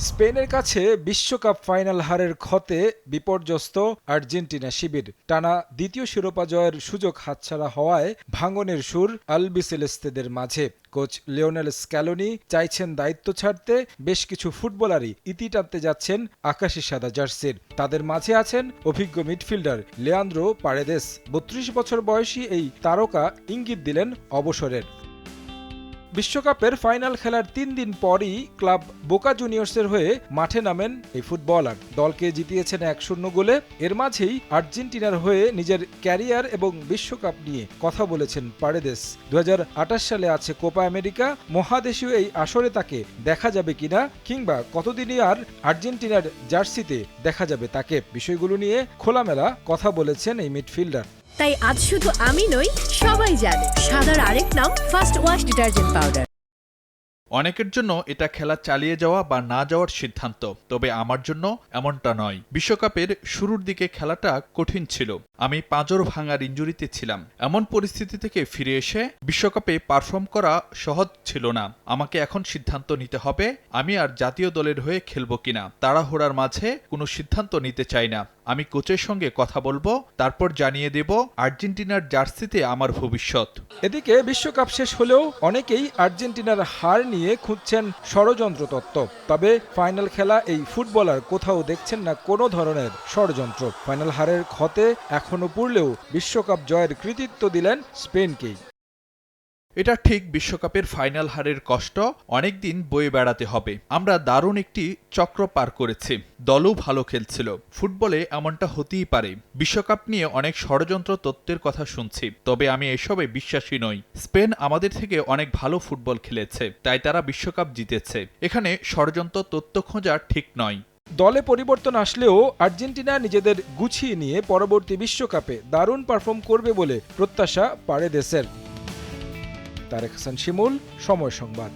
স্পেনের কাছে বিশ্বকাপ ফাইনাল হারের ক্ষতে বিপর্যস্ত আর্জেন্টিনা শিবির। টানা দ্বিতীয় শিরোপা জয়ের সুযোগ হাতছাড়া হওয়ায় ভাঙনের সুর আলবিসেলেস্তেদের মাঝে। কোচ লিওনেল স্ক্যালোনি চাইছেন দায়িত্ব ছাড়তে, বেশ কিছু ফুটবলারই ইতি টানতে যাচ্ছেন আকাশি সাদা জার্সির। তাদের মাঝে আছেন অভিজ্ঞ মিডফিল্ডার লিয়ান্দ্রো পারেদেস। ৩২ বছর বয়সী এই তারকা ইঙ্গিত দিলেন অবসরের। বিশ্বকাপের ফাইনাল খেলার ৩ দিন পরই ক্লাব বোকা জুনিয়র্সের হয়ে মাঠে নামেন এই ফুটবলার। দলকে জিতিয়েছেন ১-০ গোলে। এর মাঝেই আর্জেন্টিনার হয়ে নিজের ক্যারিয়ার এবং বিশ্বকাপ নিয়ে কথা বলেছেন পারেদেস। ২০২৮ সালে আছে কোপা আমেরিকা। মহাদেশীয় এই আসরে তাকে দেখা যাবে কিনা, কিংবা কতদিনই আর আর্জেন্টিনার জার্সিতে দেখা যাবে তাকে, বিষয়গুলো নিয়ে খোলামেলা কথা বলেছেন এই মিডফিল্ডার। তাই আজ শুধু আমি নই, সবাই জানে সাদার আরেক নাম ফার্স্ট ওয়াশ ডিটারজেন্ট পাউডার। অনেকের জন্য এটা খেলা চালিয়ে যাওয়া বা না যাওয়ার সিদ্ধান্ত, তবে আমার জন্য এমনটা নয়। বিশ্বকাপের শুরুর দিকে খেলাটা কঠিন ছিল। আমি পাঁজর ভাঙার ইনজুরিতে ছিলাম। এমন পরিস্থিতি থেকে ফিরে এসে বিশ্বকাপে পারফর্ম করা সহজ ছিল না। আমাকে এখন সিদ্ধান্ত নিতে হবে আমি আর জাতীয় দলের হয়ে খেলবো কিনা। তাড়াহুড়ার মাঝে কোনো সিদ্ধান্ত নিতে চাই না। আমি কোচের সঙ্গে কথা বলবো, তারপর জানিয়ে দেব আর্জেন্টিনার জার্সিতে আমার ভবিষ্যৎ। এদিকে বিশ্বকাপ শেষ হলেও অনেকেই আর্জেন্টিনার হার নিয়ে খুঁজছেন ষড়যন্ত্র তত্ত্ব। তবে ফাইনাল খেলা এই ফুটবলার কোথাও দেখছেন না কোনো ধরনের ষড়যন্ত্র। ফাইনাল হারের ক্ষতে এখনো পুড়লেও বিশ্বকাপ জয়ের কৃতিত্ব দিলেন স্পেনকেই। এটা ঠিক, বিশ্বকাপের ফাইনাল হারের কষ্ট অনেকদিন বয়ে বেড়াতে হবে। আমরা দারুণ একটি চক্র পার করেছি। দলও ভালো খেলছিল। ফুটবলে এমনটা হতেই পারে। বিশ্বকাপ নিয়ে অনেক ষড়যন্ত্র তত্ত্বের কথা শুনছি, তবে আমি এসবে বিশ্বাসী নই। স্পেন আমাদের থেকে অনেক ভালো ফুটবল খেলেছে, তাই তারা বিশ্বকাপ জিতেছে। এখানে ষড়যন্ত্র তত্ত্ব খোঁজা ঠিক নয়। দলে পরিবর্তন আসলেও আর্জেন্টিনা নিজেদের গুছিয়ে নিয়ে পরবর্তী বিশ্বকাপে দারুণ পারফর্ম করবে বলে প্রত্যাশা পারেদেসের। তারেক হাসান শিমুল, সময় সংবাদ।